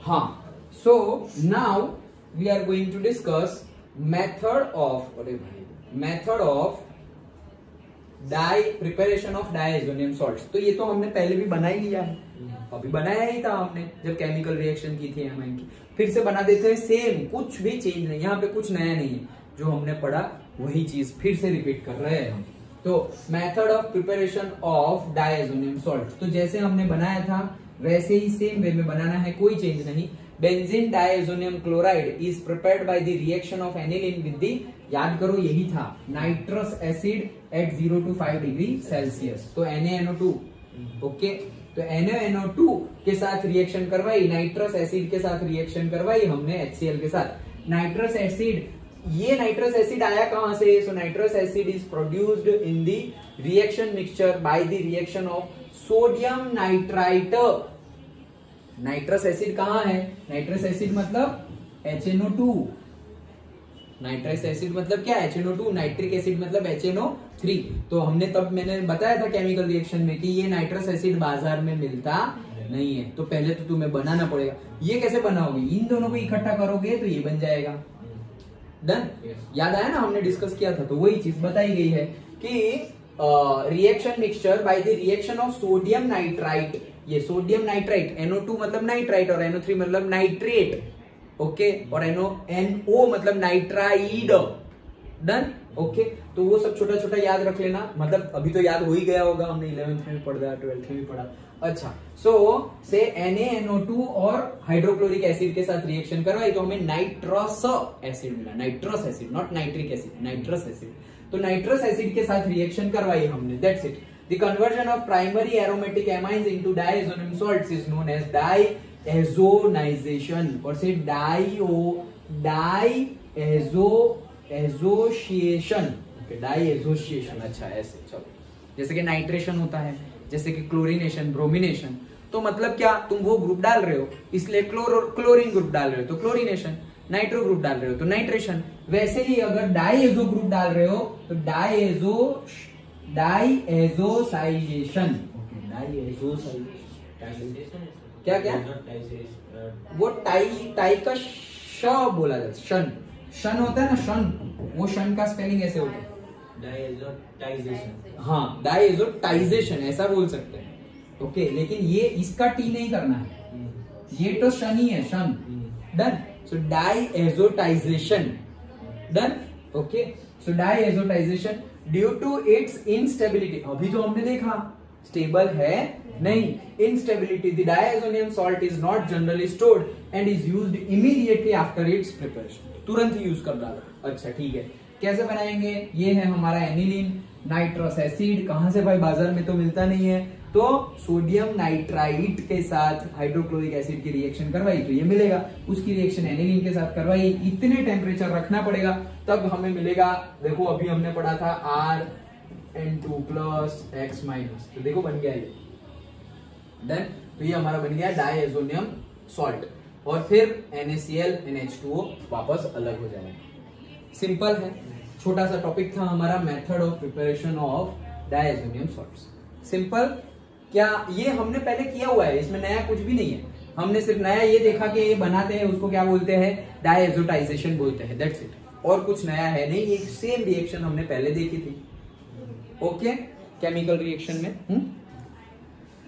हाँ, so now we are going to discuss method of dye preparation of diazonium salts. तो ये तो हमने पहले भी बना ही लिया है, अभी बनाया ही था हमने जब केमिकल रिएक्शन की थी एमाइन की। फिर से बना देते हैं सेम, कुछ भी चेंज नहीं, यहाँ पे कुछ नया नहीं है, जो हमने पढ़ा वही चीज फिर से रिपीट कर रहे हैं हम। तो method of preparation of diazonium salts, तो जैसे हमने बनाया था वैसे ही सेम वे में बनाना है, कोई चेंज नहीं। Benzene diazonium chloride is prepared by the reaction of aniline with the, याद करो यही था, nitrous acid at 0 to 5 degree Celsius. तो NaNO2, ओके, तो NaNO2 के साथ रिएक्शन करवाई, नाइट्रस एसिड के साथ रिएक्शन करवाई हमने HCl के साथ। नाइट्रस एसिड, ये नाइट्रस एसिड आया कहां से? So nitrous acid is produced in the reaction mixture by the reaction of sodium nitrite. Nitrous acid कहां है? नाइट्रस एसिड मतलब HNO2, नाइट्रस एसिड मतलब क्या? HNO2, नाइट्रिक एसिड मतलब HNO3। तो हमने तब मैंने बताया था केमिकल रिएक्शन में कि ये नाइट्रस एसिड बाजार में मिलता नहीं है, तो पहले तो तुम्हें बनाना पड़ेगा। ये कैसे बनाओगे? इन दोनों को इकट्ठा करोगे तो ये बन जाएगा। डन? याद आया ना, हमने डिस्कस किया था, तो वही चीज बताई गई है कि reaction mixture by the reaction of sodium nitrite, ये सोडियम नाइट्राइट, NO2 मतलब नाइट्राइट और NO3 मतलब नाइट्रेट, ओके, और NO मतलब नाइट्राइड। डन? ओके, तो वो सब छोटा छोटा याद रख लेना, मतलब अभी तो याद हो ही गया होगा, हमने 11th में पढ़ा, 12th में भी पढ़ा। अच्छा, सो से NaNO2 और हाइड्रोक्लोरिक एसिड के साथ रिएक्शन करवाई तो हमें नाइट्रस एसिड मिला, nitrous acid, not nitric acid, nitrous acid. तो नाइट्रस एसिड के साथ रिएक्शन करवाई हमने, that's it. The conversion of primary aromatic amines into diazonium salts is known as diazonization, और से डायएजोसिएशन, डायएजोसिएशन। अच्छा, ऐसे चलो, जैसे कि नाइट्रेशन होता है, जैसे कि क्लोरीनेशन, ब्रोमिनेशन, तो मतलब क्या, तुम वो ग्रुप डाल रहे हो इसलिए क्लोरीन ग्रुप डाल रहे हो तो क्लोरीनेशन, नाइट्रो ग्रुप डाल रहे हो तो नाइट्रेशन। वैसे ही अगर डायएजो ग्रुप डाल रहे हो तो डायएजोसाइजेशन, ओके, डायएजोसाइजेशन। क्या क्या? वो टाई का श बोला जाता है, शन, शन होता है ना, शन, वो शन का स्पेलिंग ऐसे होता है, डायएजोटाइजेशन। हाँ, डायएजोटाइजेशन ऐसा बोल सकते हैं, ओके, लेकिन ये इसका टी नहीं करना है, ये तो शन ही है, शन। Done? So diazotization. Done? Okay, so diazotization due to its instability, अभी तो हमने देखा स्टेबल है नहीं, instability, the diazonium salt is not generally stored and is used immediately after its preparation, तुरंत ही यूज कर डालो। अच्छा, ठीक है, कैसे बनाएंगे? ये है हमारा एनिलीन, नाइट्रस एसिड, कहां से भाई? बाजार में तो मिलता नहीं है, तो सोडियम नाइट्राइट के साथ हाइड्रोक्लोरिक एसिड की रिएक्शन करवाई तो ये मिलेगा, उसकी रिएक्शन एनिलीन के साथ करवाई, इतने टेम्परेचर रखना पड़ेगा तब हमें मिलेगा। देखो अभी हमने पढ़ा था RN2 प्लस X माइनस, तो देखो बन गया ये। डन? तो ये हमारा बन गया डायएजोनियम सॉल्ट, और फिर NaCl NH2O वापस अलग हो जाएगा। सिंपल है, छोटा सा टॉपिक था हमारा, method of preparation of diazonium salts. Simple, क्या ये हमने पहले किया हुआ है, इसमें नया कुछ भी नहीं है, हमने सिर्फ नया ये देखा कि ये बनाते हैं उसको क्या बोलते हैं? डायएजोटाइजेशन बोलते हैं, दैट्स इट, और कुछ नया है नहीं, ये सेम रिएक्शन हमने पहले देखी थी, ओके, केमिकल रिएक्शन में।